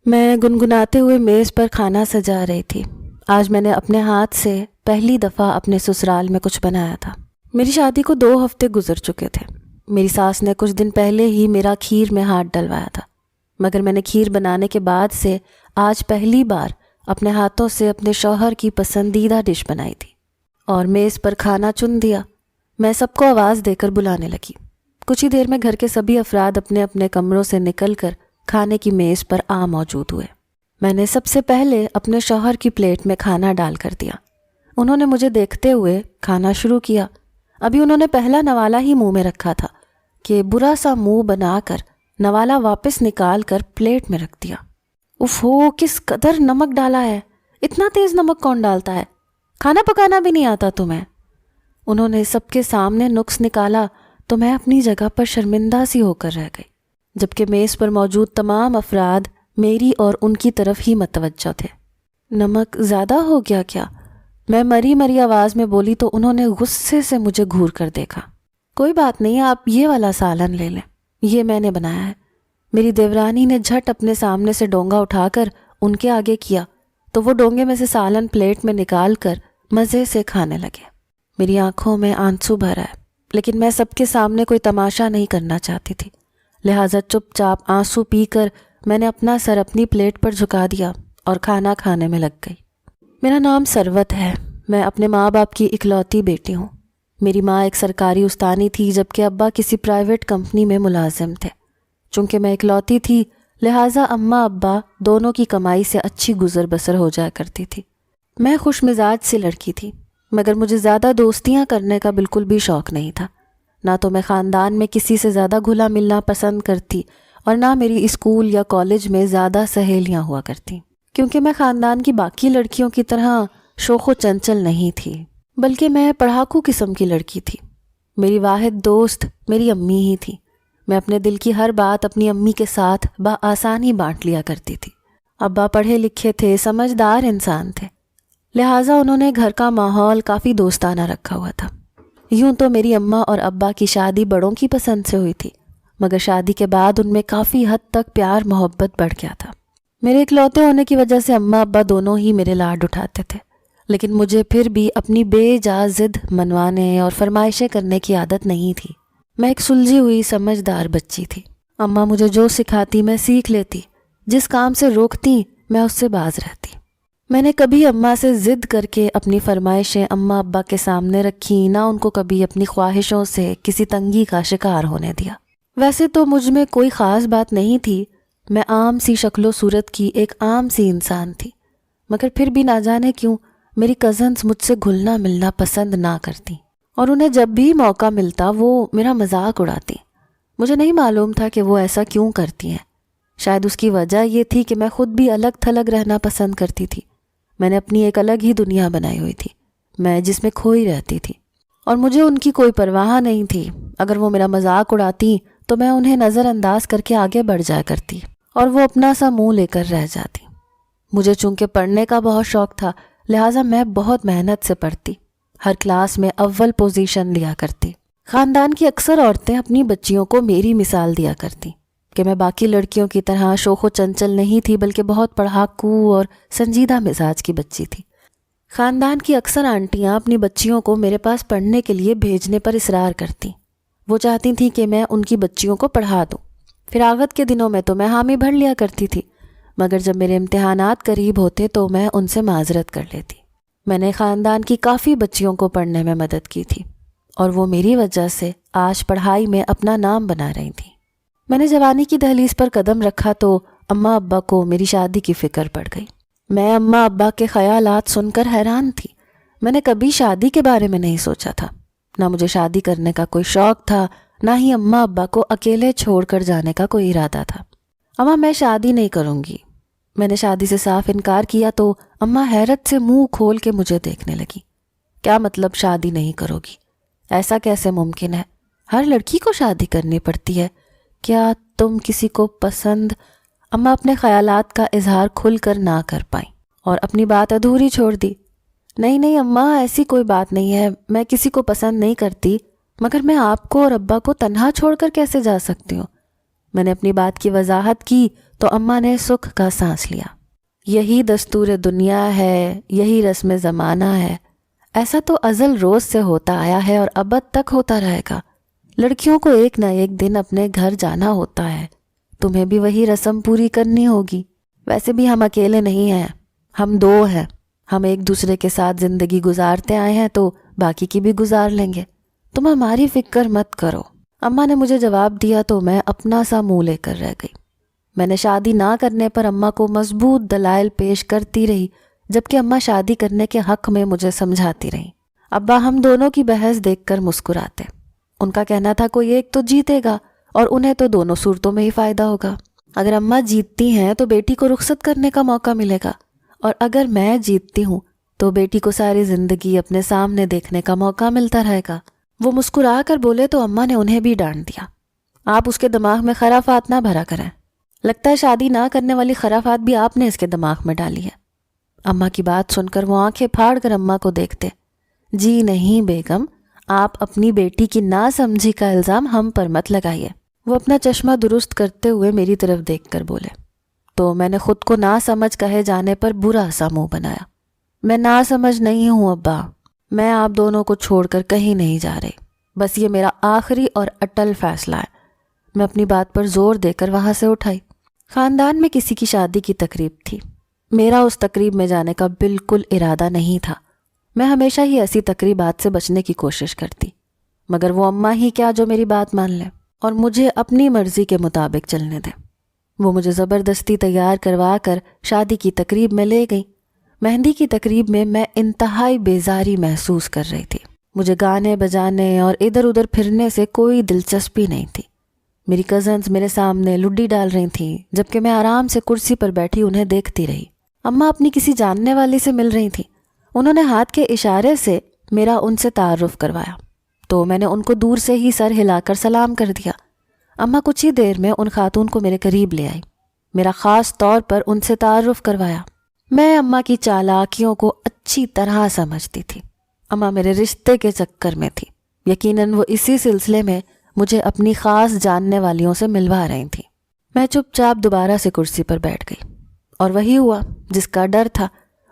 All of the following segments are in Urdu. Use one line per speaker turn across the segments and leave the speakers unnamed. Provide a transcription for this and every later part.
میں گنگناتے ہوئے میز پر کھانا سجا رہی تھی۔ آج میں نے اپنے ہاتھ سے پہلی دفعہ اپنے سسرال میں کچھ بنایا تھا۔ میری شادی کو 2 ہفتے گزر چکے تھے۔ میری ساس نے کچھ دن پہلے ہی میرا کھیر میں ہاتھ ڈلوایا تھا، مگر میں نے کھیر بنانے کے بعد سے آج پہلی بار اپنے ہاتھوں سے اپنے شوہر کی پسندیدہ ڈش بنائی تھی اور میز پر کھانا چن دیا۔ میں سب کو آواز دے کر بلانے لگی۔ کچھ ہی دیر میں گھر کے سبھی افراد اپنے اپنے کمروں سے نکل کر کھانے کی میز پر آ موجود ہوئے۔ میں نے سب سے پہلے اپنے شوہر کی پلیٹ میں کھانا ڈال کر دیا۔ انہوں نے مجھے دیکھتے ہوئے کھانا شروع کیا۔ ابھی انہوں نے پہلا نوالا ہی منہ میں رکھا تھا کہ برا سا منہ بنا کر نوالا واپس نکال کر پلیٹ میں رکھ دیا۔ اف ہو، کس قدر نمک ڈالا ہے! اتنا تیز نمک کون ڈالتا ہے؟ کھانا پکانا بھی نہیں آتا تمہیں؟ انہوں نے سب کے سامنے نقص نکالا تو میں اپنی جگہ پر شرمندہ سی ہو کر رہ گئی، جبکہ میز پر موجود تمام افراد میری اور ان کی طرف ہی متوجہ تھے۔ نمک زیادہ ہو گیا کیا؟ میں مری مری آواز میں بولی تو انہوں نے غصے سے مجھے گھور کر دیکھا۔ کوئی بات نہیں، آپ یہ والا سالن لے لیں، یہ میں نے بنایا ہے۔ میری دیورانی نے جھٹ اپنے سامنے سے ڈونگا اٹھا کر ان کے آگے کیا تو وہ ڈونگے میں سے سالن پلیٹ میں نکال کر مزے سے کھانے لگے۔ میری آنکھوں میں آنسو بھر آئے، لیکن میں سب کے سامنے کوئی تماشا نہیں کرنا چاہتی تھی، لہٰذا چپ چاپ آنسو پی کر میں نے اپنا سر اپنی پلیٹ پر جھکا دیا اور کھانا کھانے میں لگ گئی۔ میرا نام ثروت ہے۔ میں اپنے ماں باپ کی اکلوتی بیٹی ہوں۔ میری ماں ایک سرکاری استانی تھی، جبکہ ابا کسی پرائیویٹ کمپنی میں ملازم تھے۔ چونکہ میں اکلوتی تھی، لہٰذا اماں ابا دونوں کی کمائی سے اچھی گزر بسر ہو جایا کرتی تھی۔ میں خوش مزاج سی لڑکی تھی، مگر مجھے زیادہ دوستیاں کرنے کا بالکل بھی شوق نہیں تھا۔ نہ تو میں خاندان میں کسی سے زیادہ گھلا ملنا پسند کرتی اور نہ میری اسکول یا کالج میں زیادہ سہیلیاں ہوا کرتی، کیونکہ میں خاندان کی باقی لڑکیوں کی طرح شوخ و چنچل نہیں تھی، بلکہ میں پڑھاکو قسم کی لڑکی تھی۔ میری واحد دوست میری امی ہی تھی۔ میں اپنے دل کی ہر بات اپنی امی کے ساتھ بآسانی بانٹ لیا کرتی تھی۔ ابا پڑھے لکھے تھے، سمجھدار انسان تھے، لہٰذا انہوں نے گھر کا ماحول کافی دوستانہ رکھا ہوا تھا۔ یوں تو میری اماں اور ابا کی شادی بڑوں کی پسند سے ہوئی تھی، مگر شادی کے بعد ان میں کافی حد تک پیار محبت بڑھ گیا تھا۔ میرے اکلوتے ہونے کی وجہ سے اماں ابا دونوں ہی میرے لاڈ اٹھاتے تھے، لیکن مجھے پھر بھی اپنی بے جا ضد منوانے اور فرمائشیں کرنے کی عادت نہیں تھی۔ میں ایک سلجھی ہوئی سمجھدار بچی تھی۔ اماں مجھے جو سکھاتی میں سیکھ لیتی، جس کام سے روکتی میں اس سے باز رہتی۔ میں نے کبھی اماں سے ضد کر کے اپنی فرمائشیں اماں ابا کے سامنے رکھی، نہ ان کو کبھی اپنی خواہشوں سے کسی تنگی کا شکار ہونے دیا۔ ویسے تو مجھ میں کوئی خاص بات نہیں تھی، میں عام سی شکل و صورت کی ایک عام سی انسان تھی، مگر پھر بھی نہ جانے کیوں میری کزنز مجھ سے گھلنا ملنا پسند نہ کرتی، اور انہیں جب بھی موقع ملتا وہ میرا مذاق اڑاتی۔ مجھے نہیں معلوم تھا کہ وہ ایسا کیوں کرتی ہیں۔ شاید اس کی وجہ یہ تھی کہ میں خود بھی الگ تھلگ رہنا پسند کرتی تھی۔ میں نے اپنی ایک الگ ہی دنیا بنائی ہوئی تھی، میں جس میں کھوئی رہتی تھی، اور مجھے ان کی کوئی پرواہ نہیں تھی۔ اگر وہ میرا مذاق اڑاتی تو میں انہیں نظر انداز کر کے آگے بڑھ جایا کرتی اور وہ اپنا سا منہ لے کر رہ جاتی۔ مجھے چونکہ پڑھنے کا بہت شوق تھا، لہٰذا میں بہت محنت سے پڑھتی، ہر کلاس میں اول پوزیشن لیا کرتی۔ خاندان کی اکثر عورتیں اپنی بچیوں کو میری مثال دیا کرتی کہ میں باقی لڑکیوں کی طرح شوخ و چنچل نہیں تھی، بلکہ بہت پڑھاکو اور سنجیدہ مزاج کی بچی تھی۔ خاندان کی اکثر آنٹیاں اپنی بچیوں کو میرے پاس پڑھنے کے لیے بھیجنے پر اصرار کرتی۔ وہ چاہتی تھیں کہ میں ان کی بچیوں کو پڑھا دوں۔ فراغت کے دنوں میں تو میں حامی بھر لیا کرتی تھی، مگر جب میرے امتحانات قریب ہوتے تو میں ان سے معذرت کر لیتی۔ میں نے خاندان کی کافی بچیوں کو پڑھنے میں مدد کی تھی، اور وہ میری وجہ سے آج پڑھائی میں اپنا نام بنا رہی تھیں۔ میں نے جوانی کی دہلیز پر قدم رکھا تو اماں ابا کو میری شادی کی فکر پڑ گئی۔ میں اماں ابا کے خیالات سن کر حیران تھی۔ میں نے کبھی شادی کے بارے میں نہیں سوچا تھا، نہ مجھے شادی کرنے کا کوئی شوق تھا، نہ ہی اماں ابا کو اکیلے چھوڑ کر جانے کا کوئی ارادہ تھا۔ اماں میں شادی نہیں کروں گی۔ میں نے شادی سے صاف انکار کیا تو اماں حیرت سے منہ کھول کے مجھے دیکھنے لگی۔ کیا مطلب شادی نہیں کرو گی؟ ایسا کیسے ممکن ہے؟ ہر لڑکی کو شادی کرنی پڑتی ہے۔ کیا تم کسی کو پسند؟ اماں اپنے خیالات کا اظہار کھل کر نہ کر پائیں اور اپنی بات ادھوری چھوڑ دی۔ نہیں اماں، ایسی کوئی بات نہیں ہے، میں کسی کو پسند نہیں کرتی، مگر میں آپ کو اور ابا کو تنہا چھوڑ کر کیسے جا سکتی ہوں؟ میں نے اپنی بات کی وضاحت کی تو اماں نے سکھ کا سانس لیا۔ یہی دستور دنیا ہے، یہی رسم زمانہ ہے، ایسا تو ازل روز سے ہوتا آیا ہے اور ابد تک ہوتا رہے گا۔ لڑکیوں کو ایک نہ ایک دن اپنے گھر جانا ہوتا ہے، تمہیں بھی وہی رسم پوری کرنی ہوگی۔ ویسے بھی ہم اکیلے نہیں ہیں، ہم دو ہیں، ہم ایک دوسرے کے ساتھ زندگی گزارتے آئے ہیں تو باقی کی بھی گزار لیں گے، تم ہماری فکر مت کرو۔ اماں نے مجھے جواب دیا تو میں اپنا سا منہ لے کر رہ گئی۔ میں نے شادی نہ کرنے پر اماں کو مضبوط دلائل پیش کرتی رہی، جبکہ اماں شادی کرنے کے حق میں مجھے سمجھاتی رہیں۔ ابا ہم دونوں کی بحث دیکھ کر مسکراتے۔ ان کا کہنا تھا کوئی ایک تو جیتے گا اور انہیں تو دونوں صورتوں میں ہی فائدہ ہوگا۔ اگر اماں جیتتی ہیں تو بیٹی کو رخصت کرنے کا موقع ملے گا، اور اگر میں جیتتی ہوں تو بیٹی کو ساری زندگی اپنے سامنے دیکھنے کا موقع ملتا رہے گا۔ وہ مسکرا کر بولے تو اماں نے انہیں بھی ڈانٹ دیا۔ آپ اس کے دماغ میں خرافات نہ بھرا کریں، لگتا ہے شادی نہ کرنے والی خرافات بھی آپ نے اس کے دماغ میں ڈالی ہے۔ اماں کی بات سن کر وہ آنکھیں پھاڑ کر اماں کو دیکھتے۔ جی نہیں بیگم، آپ اپنی بیٹی کی ناسمجھی کا الزام ہم پر مت لگائیے۔ وہ اپنا چشمہ درست کرتے ہوئے میری طرف دیکھ کر بولے۔ تو میں نے خود کو ناسمجھ کہے جانے پر برا سا منہ بنایا۔ میں ناسمجھ نہیں ہوں ابا، میں آپ دونوں کو چھوڑ کر کہیں نہیں جا رہی، بس یہ میرا آخری اور اٹل فیصلہ ہے۔ میں اپنی بات پر زور دے کر وہاں سے اٹھائی۔ خاندان میں کسی کی شادی کی تقریب تھی، میرا اس تقریب میں جانے کا بالکل ارادہ نہیں تھا۔ میں ہمیشہ ہی ایسی تقریبات سے بچنے کی کوشش کرتی، مگر وہ اماں ہی کیا جو میری بات مان لیں اور مجھے اپنی مرضی کے مطابق چلنے دیں۔ وہ مجھے زبردستی تیار کروا کر شادی کی تقریب میں لے گئی۔ مہندی کی تقریب میں میں انتہائی بیزاری محسوس کر رہی تھی۔ مجھے گانے بجانے اور ادھر ادھر پھرنے سے کوئی دلچسپی نہیں تھی۔ میری کزنز میرے سامنے لڈی ڈال رہی تھیں، جبکہ میں آرام سے کرسی پر بیٹھی انہیں دیکھتی رہی۔ اماں اپنی کسی جاننے والی سے مل رہی تھیں، انہوں نے ہاتھ کے اشارے سے میرا ان سے تعارف کروایا، تو میں نے ان کو دور سے ہی سر ہلا کر سلام کر دیا۔ اماں کچھ ہی دیر میں ان خاتون کو میرے قریب لے آئی، میرا خاص طور پر ان سے تعارف کروایا۔ میں اماں کی چالاکیوں کو اچھی طرح سمجھتی تھی۔ اماں میرے رشتے کے چکر میں تھی، یقیناً وہ اسی سلسلے میں مجھے اپنی خاص جاننے والیوں سے ملوا رہی تھیں۔ میں چپ چاپ دوبارہ سے کرسی پر بیٹھ گئی، اور وہی ہوا جس کا ڈر تھا۔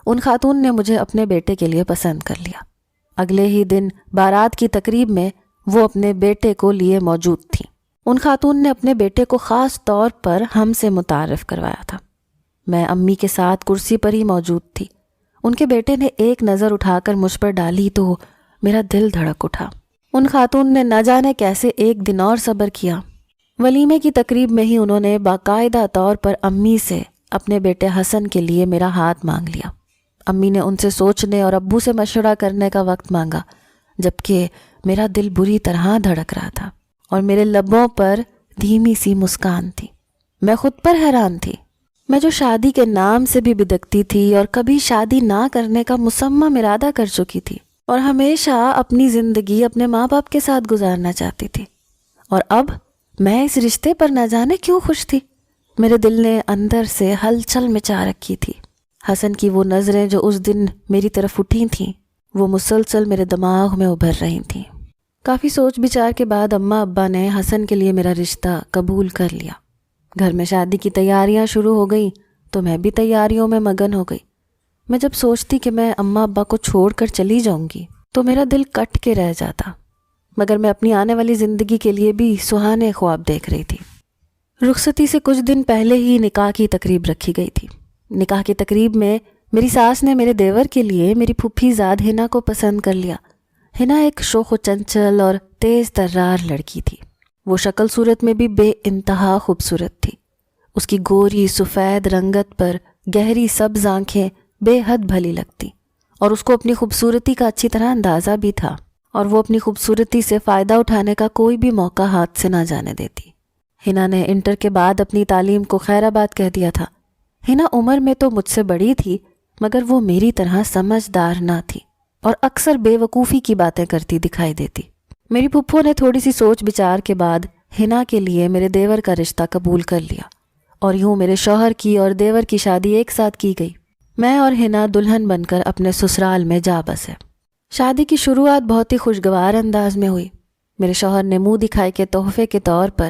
ان خاتون نے مجھے اپنے بیٹے کے لیے پسند کر لیا۔ اگلے ہی دن بارات کی تقریب میں وہ اپنے بیٹے کو لیے موجود تھیں۔ ان خاتون نے اپنے بیٹے کو خاص طور پر ہم سے متعارف کروایا تھا۔ میں امی کے ساتھ کرسی پر ہی موجود تھی۔ ان کے بیٹے نے ایک نظر اٹھا کر مجھ پر ڈالی تو میرا دل دھڑک اٹھا۔ ان خاتون نے نہ جانے کیسے ایک دن اور صبر کیا۔ ولیمے کی تقریب میں ہی انہوں نے باقاعدہ طور پر امی سے اپنے بیٹے حسن کے لیے میرا ہاتھ مانگ لیا۔ امی نے ان سے سوچنے اور ابو سے مشورہ کرنے کا وقت مانگا، جبکہ میرا دل بری طرح دھڑک رہا تھا اور میرے لبوں پر دھیمی سی مسکان تھی۔ میں خود پر حیران تھی۔ میں جو شادی کے نام سے بھی بدکتی تھی اور کبھی شادی نہ کرنے کا مصمم ارادہ کر چکی تھی، اور ہمیشہ اپنی زندگی اپنے ماں باپ کے ساتھ گزارنا چاہتی تھی، اور اب میں اس رشتے پر نہ جانے کیوں خوش تھی۔ میرے دل نے اندر سے ہلچل مچا رکھی تھی۔ حسن کی وہ نظریں جو اس دن میری طرف اٹھی تھیں، وہ مسلسل میرے دماغ میں ابھر رہی تھیں۔ کافی سوچ بچار کے بعد اماں ابا نے حسن کے لیے میرا رشتہ قبول کر لیا۔ گھر میں شادی کی تیاریاں شروع ہو گئیں تو میں بھی تیاریوں میں مگن ہو گئی۔ میں جب سوچتی کہ میں اماں ابا کو چھوڑ کر چلی جاؤں گی تو میرا دل کٹ کے رہ جاتا، مگر میں اپنی آنے والی زندگی کے لیے بھی سہانے خواب دیکھ رہی تھی۔ رخصتی سے کچھ دن پہلے ہی نکاح کی تقریب رکھی گئی تھی۔ نکاح کی تقریب میں میری ساس نے میرے دیور کے لیے میری پھپھی زاد ہنا کو پسند کر لیا۔ ہنا ایک شوخ و چنچل اور تیز ترار لڑکی تھی۔ وہ شکل صورت میں بھی بے انتہا خوبصورت تھی۔ اس کی گوری سفید رنگت پر گہری سبز آنکھیں بے حد بھلی لگتی، اور اس کو اپنی خوبصورتی کا اچھی طرح اندازہ بھی تھا، اور وہ اپنی خوبصورتی سے فائدہ اٹھانے کا کوئی بھی موقع ہاتھ سے نہ جانے دیتی۔ ہنا نے انٹر کے بعد اپنی تعلیم کو خیر آباد کہہ دیا تھا۔ ہنا عمر میں تو مجھ سے بڑی تھی، مگر وہ میری طرح سمجھدار نہ تھی اور اکثر بے وقوفی کی باتیں کرتی دکھائی دیتی۔ میری پھپھو نے تھوڑی سی سوچ بچار کے بعد ہنا کے لیے میرے دیور کا رشتہ قبول کر لیا، اور یوں میرے شوہر کی اور دیور کی شادی ایک ساتھ کی گئی۔ میں اور ہنا دلہن بن کر اپنے سسرال میں جا بسے۔ شادی کی شروعات بہت ہی خوشگوار انداز میں ہوئی۔ میرے شوہر نے منہ دکھائی کے تحفے کے طور پر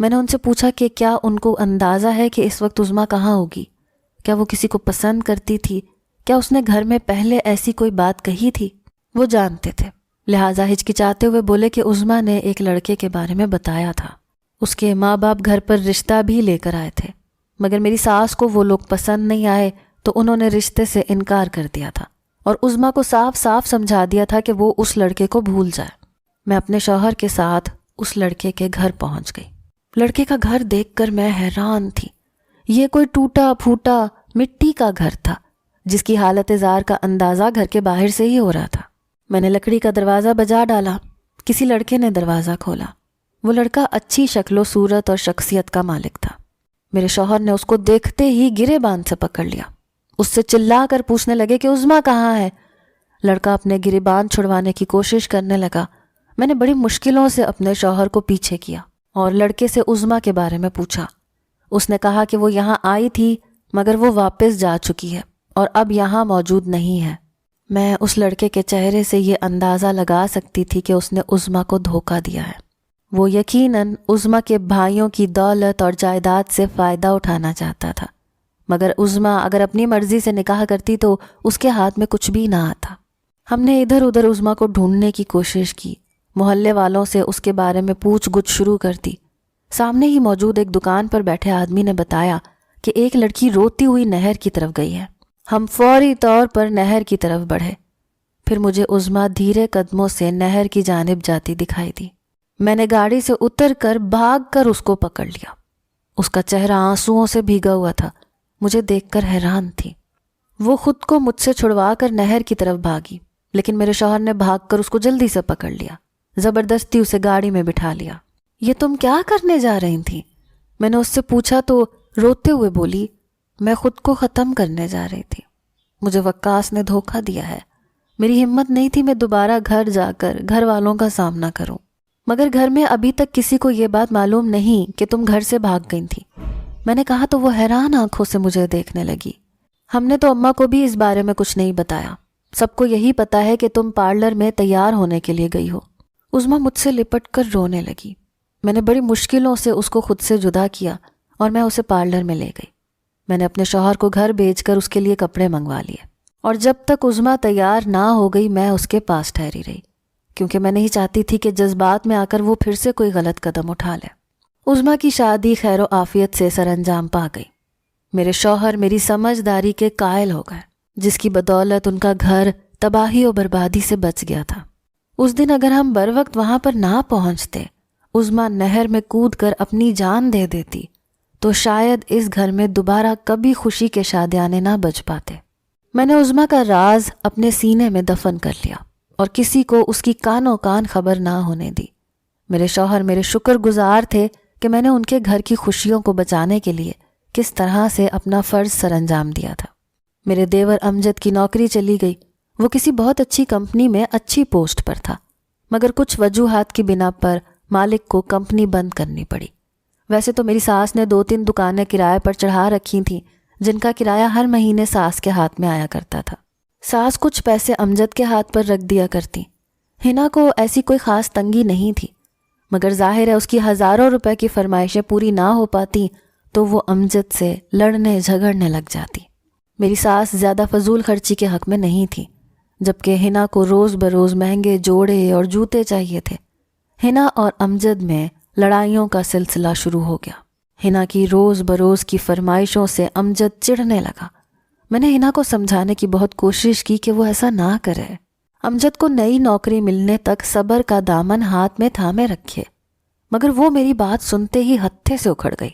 میں نے ان سے پوچھا کہ کیا ان کو اندازہ ہے کہ اس وقت عظمیٰ کہاں ہوگی؟ کیا وہ کسی کو پسند کرتی تھی؟ کیا اس نے گھر میں پہلے ایسی کوئی بات کہی تھی؟ وہ جانتے تھے، لہٰذا ہچکچاتے ہوئے بولے کہ عظمیٰ نے ایک لڑکے کے بارے میں بتایا تھا، اس کے ماں باپ گھر پر رشتہ بھی لے کر آئے تھے، مگر میری ساس کو وہ لوگ پسند نہیں آئے تو انہوں نے رشتے سے انکار کر دیا تھا اور عظمیٰ کو صاف صاف سمجھا دیا تھا کہ وہ اس لڑکے کو بھول جائے۔ میں اپنے شوہر کے ساتھ اس لڑکے کے گھر پہنچ گئی۔ لڑکے کا گھر دیکھ کر میں حیران تھی۔ یہ کوئی ٹوٹا پھوٹا مٹی کا گھر تھا جس کی حالت زار کا اندازہ گھر کے باہر سے ہی ہو رہا تھا۔ میں نے لکڑی کا دروازہ بجا ڈالا، کسی لڑکے نے دروازہ کھولا۔ وہ لڑکا اچھی شکل و صورت اور شخصیت کا مالک تھا۔ میرے شوہر نے اس کو دیکھتے ہی گرے باندھ سے پکڑ لیا، اس سے چلا کر پوچھنے لگے کہ عظمیٰ کہاں ہے؟ لڑکا اپنے گرے باندھ چھڑوانے کی کوشش کرنے لگا۔ میں نے بڑی مشکلوں سے اپنے شوہر کو پیچھے کیا اور لڑکے سے عظمیٰ کے بارے میں پوچھا۔ اس نے کہا کہ وہ یہاں آئی تھی مگر وہ واپس جا چکی ہے اور اب یہاں موجود نہیں ہے۔ میں اس لڑکے کے چہرے سے یہ اندازہ لگا سکتی تھی کہ اس نے عظمیٰ کو دھوکہ دیا ہے۔ وہ یقیناً عظمیٰ کے بھائیوں کی دولت اور جائیداد سے فائدہ اٹھانا چاہتا تھا، مگر عظمیٰ اگر اپنی مرضی سے نکاح کرتی تو اس کے ہاتھ میں کچھ بھی نہ آتا۔ ہم نے ادھر ادھر عظمیٰ کو ڈھونڈنے کی کوشش کی، محلے والوں سے اس کے بارے میں پوچھ گچھ شروع کر دی۔ سامنے ہی موجود ایک دکان پر بیٹھے آدمی نے بتایا کہ ایک لڑکی روتی ہوئی نہر کی طرف گئی ہے۔ ہم فوری طور پر نہر کی طرف بڑھے، پھر مجھے عظمیٰ دھیرے قدموں سے نہر کی جانب جاتی دکھائی دی۔ میں نے گاڑی سے اتر کر بھاگ کر اس کو پکڑ لیا۔ اس کا چہرہ آنسوؤں سے بھیگا ہوا تھا، مجھے دیکھ کر حیران تھی۔ وہ خود کو مجھ سے چھڑوا کر نہر کی طرف بھاگی، لیکن میرے شوہر نے بھاگ کر اس کو جلدی سے پکڑ لیا، زبردستی اسے گاڑی میں بٹھا لیا۔ یہ تم کیا کرنے جا رہی تھی؟ میں نے اس سے پوچھا تو روتے ہوئے بولی، میں خود کو ختم کرنے جا رہی تھی، مجھے وقاص نے دھوکہ دیا ہے۔ میری ہمت نہیں تھی میں دوبارہ گھر جا کر گھر والوں کا سامنا کروں، مگر گھر میں ابھی تک کسی کو یہ بات معلوم نہیں کہ تم گھر سے بھاگ گئی تھی۔ میں نے کہا تو وہ حیران آنکھوں سے مجھے دیکھنے لگی۔ ہم نے تو اماں کو بھی اس بارے میں کچھ نہیں بتایا، سب کو یہی پتا ہے کہ تم پارلر میں تیار ہونے کے لیے گئی ہو۔ عظمیٰ مجھ سے لپٹ کر رونے لگی۔ میں نے بڑی مشکلوں سے اس کو خود سے جدا کیا اور میں اسے پارلر میں لے گئی۔ میں نے اپنے شوہر کو گھر بھیج کر اس کے لیے کپڑے منگوا لیے، اور جب تک عظمیٰ تیار نہ ہو گئی میں اس کے پاس ٹھہری رہی، کیونکہ میں نہیں چاہتی تھی کہ جذبات میں آ کر وہ پھر سے کوئی غلط قدم اٹھا لے۔ عظمیٰ کی شادی خیر و عافیت سے سر انجام پا گئی۔ میرے شوہر میری سمجھداری کے قائل ہو گئے، جس کی بدولت ان کا گھر تباہی و بربادی سے بچ گیا تھا۔ اس دن اگر ہم بر وقت وہاں پر نہ پہنچتے، عظمیٰ نہر میں کود کر اپنی جان دے دیتی، تو شاید اس گھر میں دوبارہ کبھی خوشی کے شادیانے نہ بج پاتے۔ میں نے عظمیٰ کا راز اپنے سینے میں دفن کر لیا اور کسی کو اس کی کانوں کان خبر نہ ہونے دی۔ میرے شوہر میرے شکر گزار تھے کہ میں نے ان کے گھر کی خوشیوں کو بچانے کے لیے کس طرح سے اپنا فرض سر انجام دیا تھا۔ میرے دیور امجد کی نوکری چلی گئی، وہ کسی بہت اچھی کمپنی میں اچھی پوسٹ پر تھا، مگر کچھ وجوہات کی بنا پر مالک کو کمپنی بند کرنی پڑی۔ ویسے تو میری ساس نے 2-3 دکانیں کرائے پر چڑھا رکھی تھیں، جن کا کرایہ ہر مہینے ساس کے ہاتھ میں آیا کرتا تھا۔ ساس کچھ پیسے امجد کے ہاتھ پر رکھ دیا کرتی۔ ہنا کو ایسی کوئی خاص تنگی نہیں تھی، مگر ظاہر ہے اس کی ہزاروں روپے کی فرمائشیں پوری نہ ہو پاتی تو وہ امجد سے لڑنے جھگڑنے لگ جاتی۔ میری ساس زیادہ فضول خرچی کے حق میں نہیں تھی، جبکہ ہنا کو روز بروز مہنگے جوڑے اور جوتے چاہیے تھے۔ ہنا اور امجد میں لڑائیوں کا سلسلہ شروع ہو گیا۔ ہنا کی روز بروز کی فرمائشوں سے امجد چڑھنے لگا۔ میں نے ہنا کو سمجھانے کی بہت کوشش کی کہ وہ ایسا نہ کرے، امجد کو نئی نوکری ملنے تک صبر کا دامن ہاتھ میں تھامے رکھے، مگر وہ میری بات سنتے ہی ہتھے سے اکھڑ گئی۔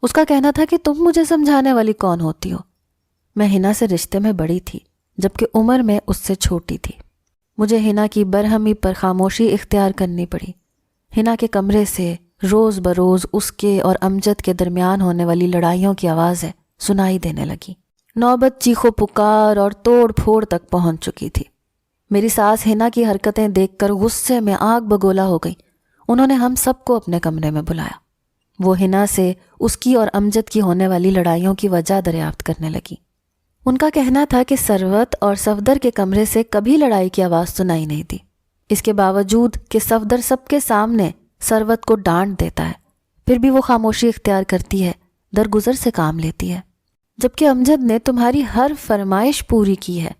اس کا کہنا تھا کہ تم مجھے سمجھانے والی کون ہوتی ہو؟ میں ہنا سے رشتے میں بڑی تھی، جبکہ عمر میں اس سے چھوٹی تھی۔ مجھے ہنا کی برہمی پر خاموشی اختیار کرنی پڑی۔ ہنا کے کمرے سے روز بروز اس کے اور امجد کے درمیان ہونے والی لڑائیوں کی آوازیں سنائی دینے لگی۔ نوبت چیخو پکار اور توڑ پھوڑ تک پہنچ چکی تھی۔ میری ساس ہنا کی حرکتیں دیکھ کر غصے میں آگ بگولا ہو گئی۔ انہوں نے ہم سب کو اپنے کمرے میں بلایا۔ وہ ہنا سے اس کی اور امجد کی ہونے والی لڑائیوں کی وجہ دریافت کرنے لگی۔ ان کا کہنا تھا کہ ثروت اور صفدر کے کمرے سے کبھی لڑائی کی آواز سنائی نہیں دی، اس کے باوجود کہ صفدر سب کے سامنے ثروت کو ڈانٹ دیتا ہے، پھر بھی وہ خاموشی اختیار کرتی ہے، درگزر سے کام لیتی ہے۔ جبکہ امجد نے تمہاری ہر فرمائش پوری کی ہے،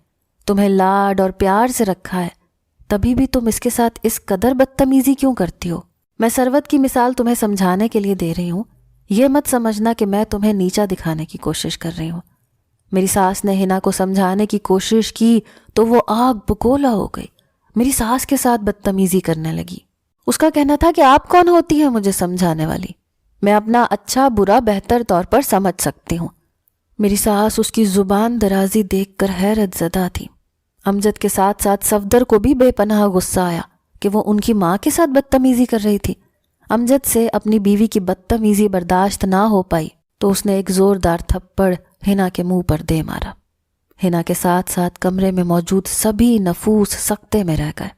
تمہیں لاڈ اور پیار سے رکھا ہے، تبھی بھی تم اس کے ساتھ اس قدر بدتمیزی کیوں کرتی ہو؟ میں ثروت کی مثال تمہیں سمجھانے کے لیے دے رہی ہوں، یہ مت سمجھنا کہ میں تمہیں نیچا دکھانے کی کوشش کر رہی ہوں۔ میری ساس نے ہنا کو سمجھانے کی کوشش کی تو وہ آگ بگولا ہو گئی، میری ساس کے ساتھ بدتمیزی کرنے لگی۔ اس کا کہنا تھا کہ آپ کون ہوتی ہیں مجھے سمجھانے والی، میں اپنا اچھا برا بہتر طور پر سمجھ سکتی ہوں۔ میری ساس اس کی زبان درازی دیکھ کر حیرت زدہ تھی۔ امجد کے ساتھ ساتھ صفدر کو بھی بے پناہ غصہ آیا کہ وہ ان کی ماں کے ساتھ بدتمیزی کر رہی تھی۔ امجد سے اپنی بیوی کی بدتمیزی برداشت نہ ہو پائی تو اس نے ایک زوردار تھپڑ ہنا کے منہ پر دے مارا۔ ہنا کے ساتھ ساتھ کمرے میں موجود سبھی نفوس سکتے میں رہ گئے۔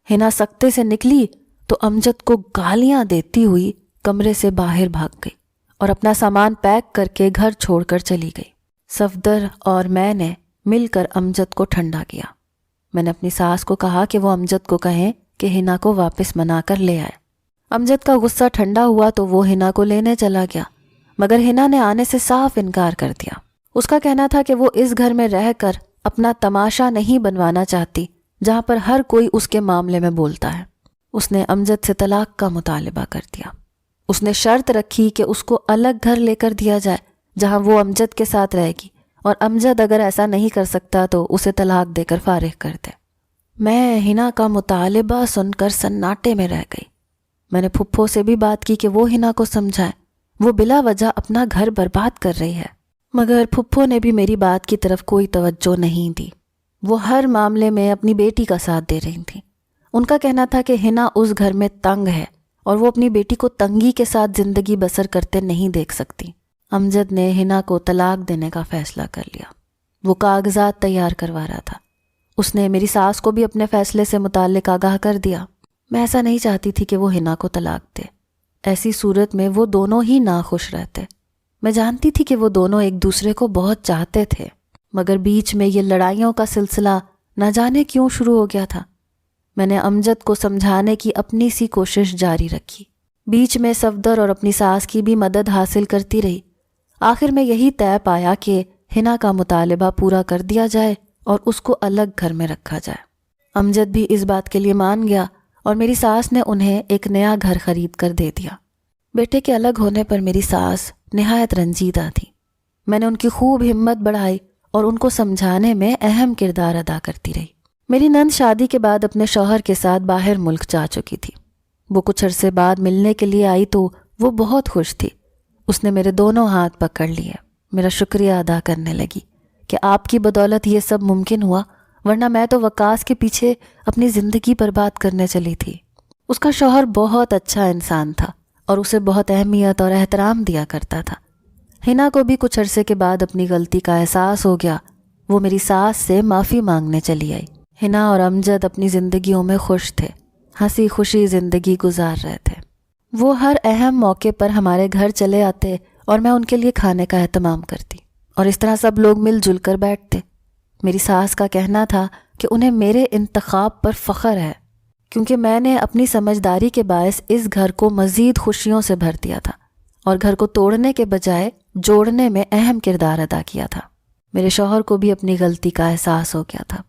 ہنا سکتے سے نکلی تو امجد کو گالیاں دیتی ہوئی کمرے سے باہر بھاگ گئی اور اپنا سامان پیک کر کے گھر چھوڑ کر چلی گئی۔ صفدر اور میں نے مل کر امجد کو ٹھنڈا کیا۔ میں نے اپنی ساس کو کہا کہ وہ امجد کو کہیں کہ ہنا کو واپس منا کر لے آئے۔ امجد کا غصہ ٹھنڈا ہوا تو وہ ہنا کو لینے چلا گیا، مگر ہنا نے آنے سے صاف انکار کر دیا۔ اس کا کہنا تھا کہ وہ اس گھر میں رہ کر اپنا تماشا نہیں بنوانا چاہتی جہاں پر ہر کوئی اس کے معاملے میں بولتا ہے۔ اس نے امجد سے طلاق کا مطالبہ کر دیا۔ اس نے شرط رکھی کہ اس کو الگ گھر لے کر دیا جائے جہاں وہ امجد کے ساتھ رہے گی، اور امجد اگر ایسا نہیں کر سکتا تو اسے طلاق دے کر فارغ کر دے۔ میں ہنا کا مطالبہ سن کر سناٹے میں رہ گئی۔ میں نے پھپھو سے بھی بات کی کہ وہ ہنا کو سمجھائے، وہ بلا وجہ اپنا گھر برباد کر رہی ہے، مگر پھپھو نے بھی میری بات کی طرف کوئی توجہ نہیں دی۔ وہ ہر معاملے میں اپنی بیٹی کا ساتھ دے رہی تھیں۔ ان کا کہنا تھا کہ ہنا اس گھر میں تنگ ہے اور وہ اپنی بیٹی کو تنگی کے ساتھ زندگی بسر کرتے نہیں دیکھ سکتی۔ امجد نے ہنا کو طلاق دینے کا فیصلہ کر لیا۔ وہ کاغذات تیار کروا رہا تھا۔ اس نے میری ساس کو بھی اپنے فیصلے سے متعلق آگاہ کر دیا۔ میں ایسا نہیں چاہتی تھی کہ وہ ہنا کو طلاق دے، ایسی صورت میں وہ دونوں ہی ناخوش رہتے۔ میں جانتی تھی کہ وہ دونوں ایک دوسرے کو بہت چاہتے تھے، مگر بیچ میں یہ لڑائیوں کا سلسلہ نہ جانے کیوں شروع ہو گیا تھا۔ میں نے امجد کو سمجھانے کی اپنی سی کوشش جاری رکھی، بیچ میں صفدر اور اپنی ساس کی بھی مدد حاصل کرتی رہی۔ آخر میں یہی طے پایا کہ ہنا کا مطالبہ پورا کر دیا جائے اور اس کو الگ گھر میں رکھا جائے۔ امجد بھی اس بات کے لیے مان گیا اور میری ساس نے انہیں ایک نیا گھر خرید کر دے دیا۔ بیٹے کے الگ ہونے پر میری ساس نہایت رنجیدہ تھی۔ میں نے ان کی خوب ہمت بڑھائی اور ان کو سمجھانے میں اہم کردار ادا کرتی رہی۔ میری نند شادی کے بعد اپنے شوہر کے ساتھ باہر ملک جا چکی تھی۔ وہ کچھ عرصے بعد ملنے کے لیے آئی تو وہ بہت خوش تھی۔ اس نے میرے دونوں ہاتھ پکڑ لیے، میرا شکریہ ادا کرنے لگی کہ آپ کی بدولت یہ سب ممکن ہوا، ورنہ میں تو وقاص کے پیچھے اپنی زندگی برباد کرنے چلی تھی۔ اس کا شوہر بہت اچھا انسان تھا اور اسے بہت اہمیت اور احترام دیا کرتا تھا۔ ہنا کو بھی کچھ عرصے کے بعد اپنی غلطی کا احساس ہو گیا۔ وہ میری ساس سے معافی مانگنے چلی آئی۔ ہنا اور امجد اپنی زندگیوں میں خوش تھے، ہنسی خوشی زندگی گزار رہے تھے۔ وہ ہر اہم موقع پر ہمارے گھر چلے آتے اور میں ان کے لیے کھانے کا اہتمام کرتی، اور اس طرح سب لوگ مل جل کر بیٹھتے۔ میری ساس کا کہنا تھا کہ انہیں میرے انتخاب پر فخر ہے، کیونکہ میں نے اپنی سمجھداری کے باعث اس گھر کو مزید خوشیوں سے بھر دیا تھا اور گھر کو توڑنے کے بجائے جوڑنے میں اہم کردار ادا کیا تھا۔ میرے شوہر کو بھی اپنی غلطی کا احساس ہو گیا تھا۔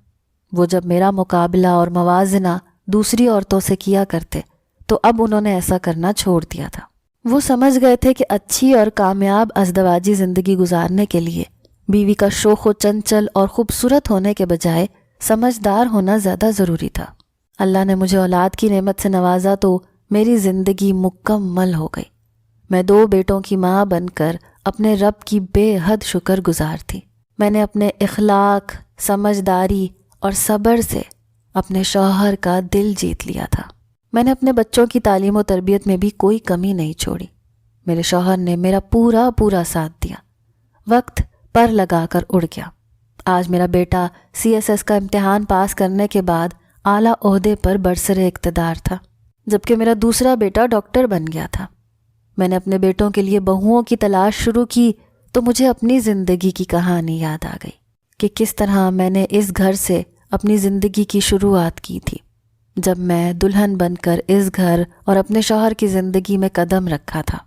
وہ جب میرا مقابلہ اور موازنہ دوسری عورتوں سے کیا کرتے تو اب انہوں نے ایسا کرنا چھوڑ دیا تھا۔ وہ سمجھ گئے تھے کہ اچھی اور کامیاب ازدواجی زندگی گزارنے کے لیے بیوی کا شوخ و چنچل اور خوبصورت ہونے کے بجائے سمجھدار ہونا زیادہ ضروری تھا۔ اللہ نے مجھے اولاد کی نعمت سے نوازا تو میری زندگی مکمل ہو گئی۔ میں 2 بیٹوں کی ماں بن کر اپنے رب کی بے حد شکر گزار تھی۔ میں نے اپنے اخلاق، سمجھداری اور صبر سے اپنے شوہر کا دل جیت لیا تھا۔ میں نے اپنے بچوں کی تعلیم و تربیت میں بھی کوئی کمی نہیں چھوڑی۔ میرے شوہر نے میرا پورا ساتھ دیا۔ وقت پر لگا کر اڑ گیا۔ آج میرا بیٹا CSS کا امتحان پاس کرنے کے بعد اعلیٰ عہدے پر برسر اقتدار تھا، جبکہ میرا دوسرا بیٹا ڈاکٹر بن گیا تھا۔ میں نے اپنے بیٹوں کے لیے بہوؤں کی تلاش شروع کی تو مجھے اپنی زندگی کی کہانی یاد آ گئی کہ کس طرح میں نے اس گھر سے اپنی زندگی کی شروعات کی تھی، جب میں دلہن بن کر اس گھر اور اپنے شوہر کی زندگی میں قدم رکھا تھا،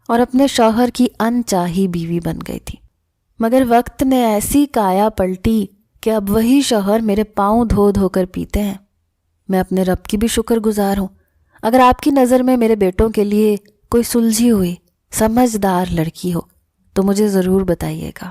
اور اپنے شوہر کی انچاہی بیوی بن گئی تھی، مگر وقت نے ایسی کایا پلٹی کہ اب وہی شوہر میرے پاؤں دھو دھو کر پیتے ہیں۔ میں اپنے رب کی بھی شکر گزار ہوں۔ اگر آپ کی نظر میں میرے بیٹوں کے لیے کوئی سلجھی ہوئی سمجھدار لڑکی ہو تو مجھے ضرور بتائیے گا۔